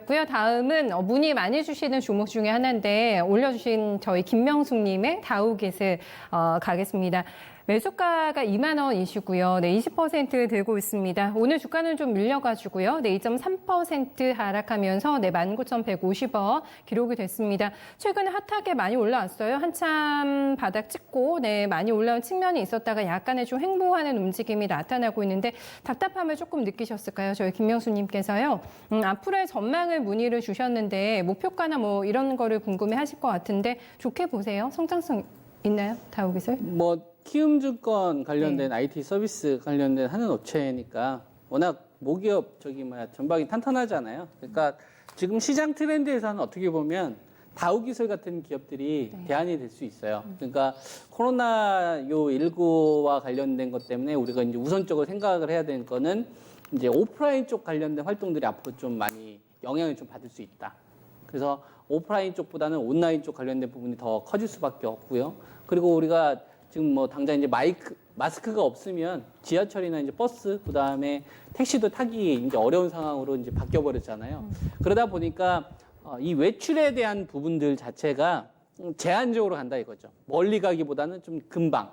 주셨고요. 다음은 문의 많이 주시는 종목 중에 하나인데 올려주신 저희 김명숙님의 다우깃을 가겠습니다. 매수가가 2만 원이시고요. 네, 20% 들고 있습니다. 오늘 주가는 좀 밀려가지고요. 네, 2.3% 하락하면서 네, 19,150원 기록이 됐습니다. 최근에 핫하게 많이 올라왔어요. 한참 바닥 찍고 네, 많이 올라온 측면이 있었다가 약간의 좀 횡보하는 움직임이 나타나고 있는데 답답함을 조금 느끼셨을까요? 저희 김명수님께서요. 앞으로의 전망을 문의를 주셨는데 목표가나 뭐 이런 거를 궁금해하실 것 같은데 좋게 보세요. 성장성 있나요? 다우깃을? 키움증권 관련된 IT 서비스 관련된 하는 업체니까 워낙 모기업 전방이 탄탄하잖아요. 그러니까 지금 시장 트렌드에서는 어떻게 보면 다우기술 같은 기업들이 대안이 될 수 있어요. 그러니까 코로나 19와 관련된 것 때문에 우리가 이제 우선적으로 생각을 해야 되는 거는 이제 오프라인 쪽 관련된 활동들이 앞으로 좀 많이 영향을 좀 받을 수 있다. 그래서 오프라인 쪽보다는 온라인 쪽 관련된 부분이 더 커질 수밖에 없고요. 그리고 우리가 지금 뭐 당장 이제 마스크가 없으면 지하철이나 이제 버스, 그 다음에 택시도 타기 이제 어려운 상황으로 이제 바뀌어 버렸잖아요. 그러다 보니까 이 외출에 대한 부분들 자체가 제한적으로 간다 이거죠. 멀리 가기보다는 좀 금방.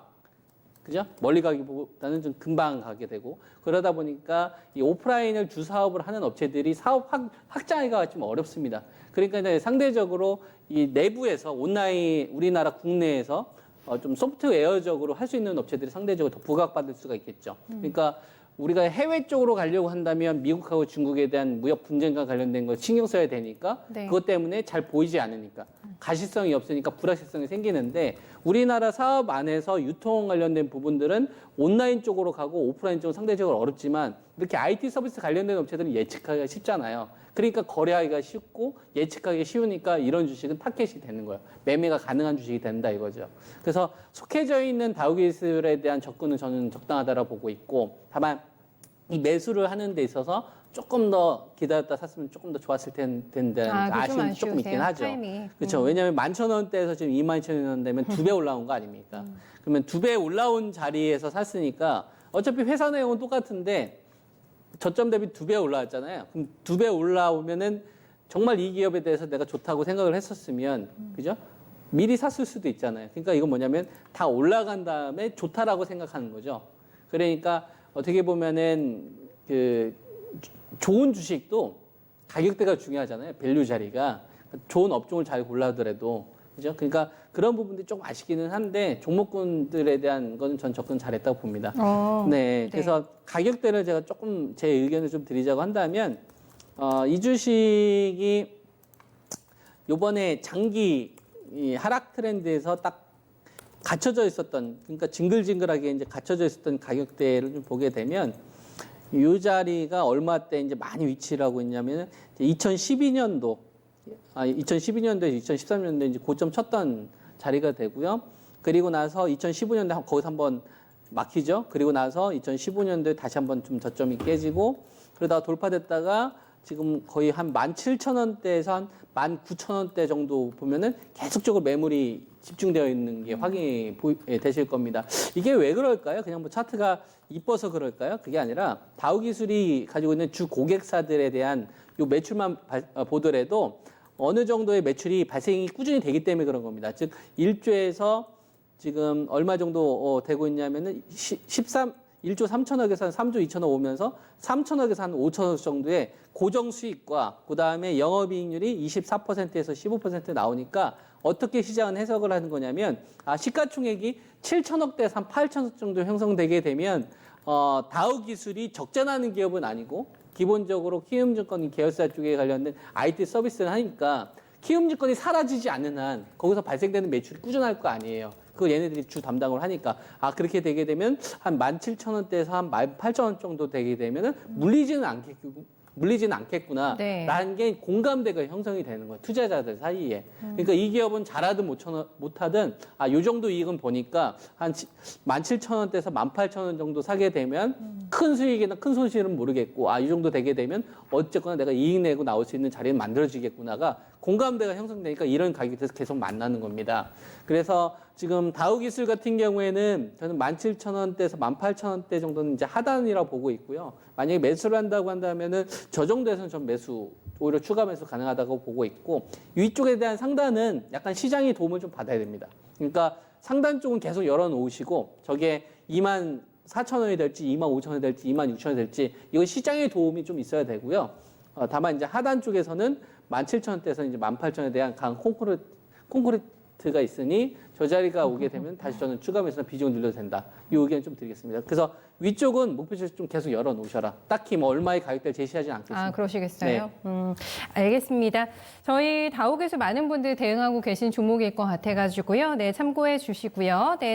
그죠? 멀리 가기보다는 좀 금방 가게 되고 그러다 보니까 이 오프라인을 주 사업을 하는 업체들이 사업 확장하기가 좀 어렵습니다. 그러니까 이제 상대적으로 이 내부에서 온라인 우리나라 국내에서 좀 소프트웨어적으로 할 수 있는 업체들이 상대적으로 더 부각받을 수가 있겠죠. 그러니까 우리가 해외 쪽으로 가려고 한다면 미국하고 중국에 대한 무역 분쟁과 관련된 걸 신경 써야 되니까 네. 그것 때문에 잘 보이지 않으니까 가시성이 없으니까 불확실성이 생기는데 우리나라 사업 안에서 유통 관련된 부분들은 온라인 쪽으로 가고 오프라인 쪽은 상대적으로 어렵지만 이렇게 IT 서비스 관련된 업체들은 예측하기가 쉽잖아요. 그러니까 거래하기가 쉽고 예측하기 쉬우니까 이런 주식은 타켓이 되는 거예요. 매매가 가능한 주식이 된다 이거죠. 그래서 속해져 있는 다우기술에 대한 접근은 저는 적당하다고 보고 있고 다만 이 매수를 하는 데 있어서 조금 더 기다렸다 샀으면 조금 더 좋았을 텐데 아쉬움이 조금 있긴 하죠. 그렇죠. 왜냐하면 11,000원대에서 지금 22,000원 되면 2배 올라온 거 아닙니까? 그러면 2배 올라온 자리에서 샀으니까 어차피 회사 내용은 똑같은데 저점 대비 2배 올라왔잖아요. 그럼 2배 올라오면은 정말 이 기업에 대해서 내가 좋다고 생각을 했었으면, 그죠? 미리 샀을 수도 있잖아요. 그러니까 이건 뭐냐면 다 올라간 다음에 좋다라고 생각하는 거죠. 그러니까 어떻게 보면은 좋은 주식도 가격대가 중요하잖아요. 밸류 자리가. 좋은 업종을 잘 골라더라도. 그죠? 그러니까 그런 부분들이 조금 아쉽기는 한데 종목군들에 대한 거는 전 접근 잘했다고 봅니다. 네. 그래서 가격대를 제가 조금 제 의견을 좀 드리자고 한다면 이 주식이 요번에 장기 이 하락 트렌드에서 딱 갇혀져 있었던 그러니까 징글징글하게 이제 갇혀져 있었던 가격대를 좀 보게 되면 이 자리가 얼마 때 이제 많이 위치를 하고 있냐면 2012년도에 2013년도에 이제 고점 쳤던 자리가 되고요. 그리고 나서 2015년도에 거기서 한번 막히죠. 그리고 나서 2015년도에 다시 한번 좀 저점이 깨지고 그러다가 돌파됐다가 지금 거의 한 17,000원대에서 한 19,000원대 정도 보면은 계속적으로 매물이 집중되어 있는 게 확인이 되실 겁니다. 이게 왜 그럴까요? 그냥 뭐 차트가 이뻐서 그럴까요? 그게 아니라 다우기술이 가지고 있는 주 고객사들에 대한 요 매출만 보더라도 어느 정도의 매출이 발생이 꾸준히 되기 때문에 그런 겁니다. 즉 1조에서 지금 얼마 정도 되고 있냐면은 1조 3천억에서 한 3조 2천억 오면서 3천억에서 한 5천억 정도의 고정 수익과 그다음에 영업이익률이 24%에서 15% 나오니까 어떻게 시장은 해석을 하는 거냐면 시가총액이 7천억대에서 한 8천억 정도 형성되게 되면 다우기술이 적자나는 기업은 아니고 기본적으로 키움증권이 계열사 쪽에 관련된 IT 서비스를 하니까 키움증권이 사라지지 않는 한 거기서 발생되는 매출이 꾸준할 거 아니에요. 그걸 얘네들이 주 담당을 하니까 그렇게 되게 되면 한 17,000원대에서 한 18,000원 정도 되게 되면은 물리지는 않겠구나. 네. 라는 게 공감대가 형성이 되는 거예요. 투자자들 사이에. 그러니까 이 기업은 잘하든 못하든 요 정도 이익은 보니까 한 17,000원대에서 18,000원 정도 사게 되면 큰 수익이나 큰 손실은 모르겠고 이 정도 되게 되면 어쨌거나 내가 이익 내고 나올 수 있는 자리는 만들어지겠구나가 공감대가 형성되니까 이런 가격이 계속 만나는 겁니다. 그래서 지금 다우기술 같은 경우에는 저는 17,000원대에서 18,000원대 정도는 이제 하단이라고 보고 있고요. 만약에 매수를 한다고 한다면은 저 정도에서는 전 매수, 오히려 추가 매수 가능하다고 보고 있고, 위쪽에 대한 상단은 약간 시장의 도움을 좀 받아야 됩니다. 그러니까 상단 쪽은 계속 열어놓으시고, 저게 24,000원이 될지, 25,000원이 될지, 26,000원이 될지, 이건 시장의 도움이 좀 있어야 되고요. 다만 이제 하단 쪽에서는 17,000원대에서 이제 18,000원에 대한 강한 콘크리트가 있으니 저 자리가 오게 되면 다시 저는 추가 매수나 비중을 늘려도 된다. 이 의견 좀 드리겠습니다. 그래서 위쪽은 목표치 좀 계속 열어놓으셔라. 딱히 뭐 얼마의 가격대를 제시하지 않겠습니다. 아, 그러시겠어요? 네. 알겠습니다. 저희 다우에서 많은 분들 대응하고 계신 종목일 것 같아가지고요. 네, 참고해 주시고요. 네.